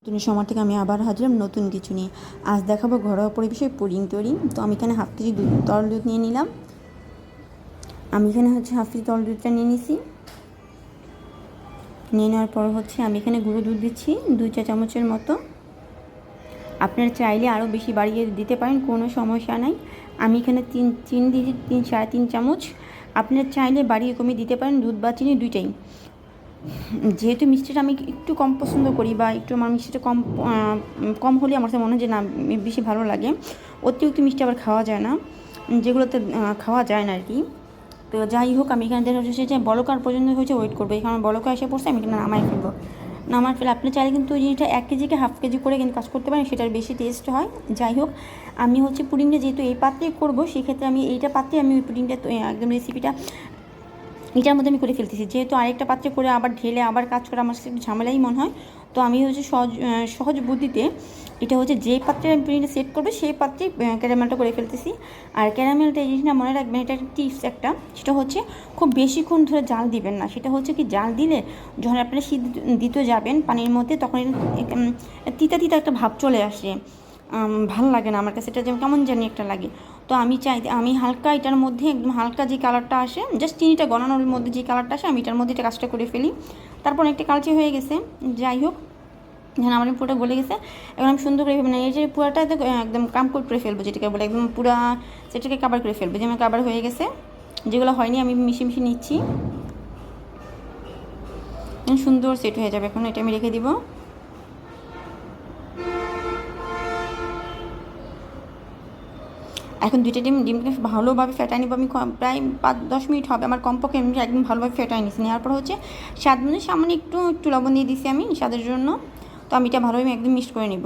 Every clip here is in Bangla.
নতুন সময় থেকে আমি আবার হাজির নতুন কিছু নিয়ে। আজ দেখাবো ঘরোয়া পরিবেশে পুডিং তৈরি। তো আমি এখানে হাফ কেজি তরল দুধ নিয়ে নিলাম। আমি এখানে হাফ কেজি তরল দুধটা নিয়ে নিছি। নিয়ে নেওয়ার পর আমি এখানে গুঁড়ো দুধ দিচ্ছি 2 চা চামচের মতো। আপনারা চাইলে আরও বেশি বাড়িয়ে দিতে পারেন, কোনো সমস্যা নাই। আমি এখানে চিনি দিয়েছি 3.5 চামচ। আপনারা চাইলে বাড়িয়ে কমিয়ে দিতে পারেন, দুধ বা চিনি দুইটাই। যেহেতু মিষ্টিটা আমি একটু কম পছন্দ করি বা একটু আমার মিষ্টিটা কম হলে আমার মনে হয় যে না বেশি ভালো লাগে। অতিরিক্ত মিষ্টি আবার খাওয়া যায় না, যেগুলোতে খাওয়া যায় না আর কি। তো যাই হোক, আমি এখানে যে বলকার পর্যন্ত ওয়েট করবো। এখানে বলকা এসে পড়ছে, আমি এখানে নামাই ফেলবো। নামার ফেলে আপনি চাইলে কিন্তু ওই জিনিসটা 1 কেজিকে হাফ কেজি করে কিন্তু কাজ করতে পারেন, সেটার বেশি টেস্ট হয়। যাই হোক, আমি পুডিংটা যেহেতু এই পাত্রে করবো, সেক্ষেত্রে আমি এইটা পাত্রে আমি ওই পুডিংটা একদম রেসিপিটা এটার মধ্যে আমি করে ফেলতেছি। যেহেতু আরেকটা পাত্রে করে আবার ঢেলে আবার কাজ করা আমার একটু ঝামেলাই মনে হয়। তো আমি সহজ বুদ্ধিতে এটা যে পাত্রে আমি পুডিংটা সেট করবো সেই পাত্রে ক্যারামেলটা করে ফেলতেছি। আর ক্যারামেলটা এই জিনিসটা মনে রাখবেন, এটা একটা টিপস একটা, সেটা খুব বেশিক্ষণ ধরে জাল দিবেন না। সেটা কি জাল দিলে যখন আপনারা শীত দিতে যাবেন পানির মধ্যে, তখন তিতা তিতা একটা ভাব চলে আসে, ভালো লাগে না আমার কাছে, এটা যেমন কেমন জানি একটা লাগে। তো আমি হালকা এটার মধ্যে একদম হালকা যে কালারটা আসে, জাস্ট চিনিটা গলানোর মধ্যে যে কালারটা আসে, আমি এটার মধ্যে এটা কাজটা করে ফেলি। তারপর একটা কালচে হয়ে গেছে। যাই হোক, যখন আমার পুরোটা গলে গেছে, এখন আমি সুন্দর করে মানে এই যে পুরাটা একদম কামকুট করে ফেলবো, যেটাকে বলে একদম পুরা সেটাকে কাবার করে ফেলবো। যেমন কাবার হয়ে গেছে, যেগুলো হয়নি আমি মিশিয়ে নিচ্ছি, সুন্দর সেট হয়ে যাবে। এখন এটা আমি রেখে দিব। এখন দুইটা ডিমকে ভালোভাবে ফেটাই নিব। আমি প্রায় 5-10 মিনিট হবে আমার কমপক্ষে, আমি একদম ভালোভাবে ফেটাই নিচ্ছি। নেওয়ার পর স্বাদ অনুযায়ী সামান্য একটু লবণ দিয়ে দিছি আমি স্বাদের জন্য। তো আমি এটা ভালোভাবে একদম মিক্স করে নিব।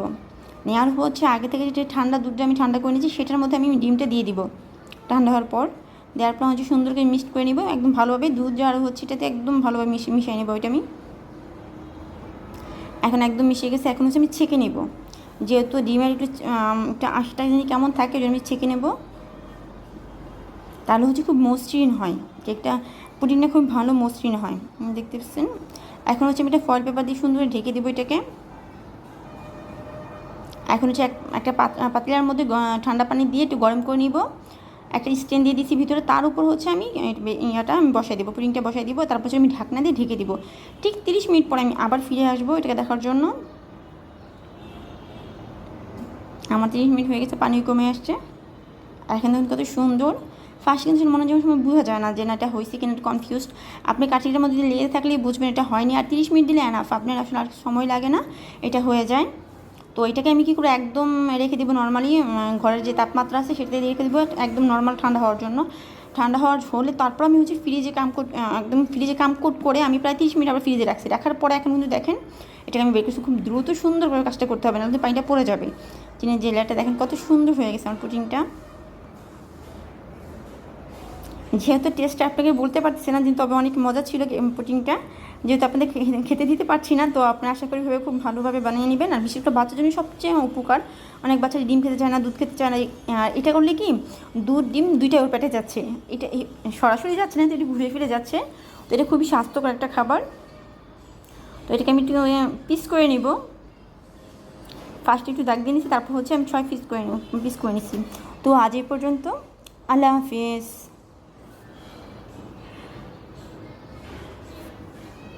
নেওয়ার আগে থেকে যে ঠান্ডা দুধটা আমি ঠান্ডা করে নিয়েছি, সেটার মধ্যে আমি ডিমটা দিয়ে দিব। ঠান্ডা হওয়ার পর দেওয়ার পর সুন্দর করে মিক্স করে নিব একদম ভালোভাবে। দুধ যা এটাতে একদম ভালোভাবে মিশিয়ে নেব এটা আমি। এখন একদম মিশিয়ে গেছে। এখন আমি ছেঁকে নেব, যেহেতু ডিমের একটা আঁশটা কেমন থাকে, আমি ছেঁকে নেব। তাহলে খুব মসৃণ হয় কেকটা, পুডিংটা খুব ভালো মসৃণ হয়। দেখতে পাচ্ছেন। এখন আমি এটা ফয়েল পেপার দিয়ে সুন্দর ঢেকে দেবো এটাকে। এখন একটা পাতিলার মধ্যে ঠান্ডা পানি দিয়ে একটু গরম করে নিব। একটা স্ট্যান্ড দিয়ে দিচ্ছি ভিতরে, তার উপর আমি আমি বসাই দেবো, পুডিংটা বসাই দিব। তারপর আমি ঢাকনা দিয়ে ঢেকে দিব। ঠিক 30 মিনিট পর আমি আবার ফিরে আসবো এটাকে দেখার জন্য। আমার 30 মিনিট হয়ে গেছে, পানি কমে আসছে। এখন দেখুন কত সুন্দর। ফার্স্ট কিন্তু মনে হয় সময় বোঝা যায় না যে না এটা হয়েছে কিনা, কনফিউজড। আপনি কাঠিটার মধ্যে লেগে থাকলেই বুঝবেন এটা হয়নি। আর 30 মিনিট দিলে এনাফ, আপনার আসলে আর সময় লাগে না, এটা হয়ে যায়। তো এটাকে আমি কী করে একদম রেখে দেবো নর্মালি, ঘরের যে তাপমাত্রা আছে সেটাতে রেখে দেবো একদম নর্মাল ঠান্ডা হওয়ার জন্য। ঠান্ডা হলে তারপর আমি ফ্রিজে একদম ফ্রিজে কামকুট করে আমি প্রায় 30 মিনিট আবার ফ্রিজে রাখছি। রাখার পরে এখন কিন্তু দেখেন এটাকে আমি বের করছি। খুব দ্রুত সুন্দর করে কাজটা করতে হবে, নাহলে পানিটা পড়ে যাবে। চিনির যে লেয়ারটা দেখেন কত সুন্দর হয়ে গেছে আমার পুডিংটা। যেহেতু টেস্টটা আপনাকে বলতে পারছি না, কিন্তু তবে অনেক মজা ছিল পুডিংটা। যেহেতু আপনাদের খেতে দিতে পারছি না, তো আপনি আশা করি খুব ভালোভাবে বানিয়ে নেবেন। আর বিশেষ করে বাচ্চার জন্য সবচেয়ে উপকার। অনেক বাচ্চা ডিম খেতে চায় না, দুধ খেতে চায় না। আর এটা করলে কি দুধ ডিম দুইটাই ওর পেটে যাচ্ছে, এটা সরাসরি যাচ্ছে না, তো এটা ঘুরে ফিরে যাচ্ছে। তো এটা খুবই স্বাস্থ্যকর একটা খাবার। তো এটাকে আমি একটু পিস করে নিব। ফার্স্টে একটু দাগ দিয়ে নিচ্ছি, তারপর আমি 6 পিস করে নিচ্ছি। তো আজ এই পর্যন্ত, আল্লাহ হাফিজ।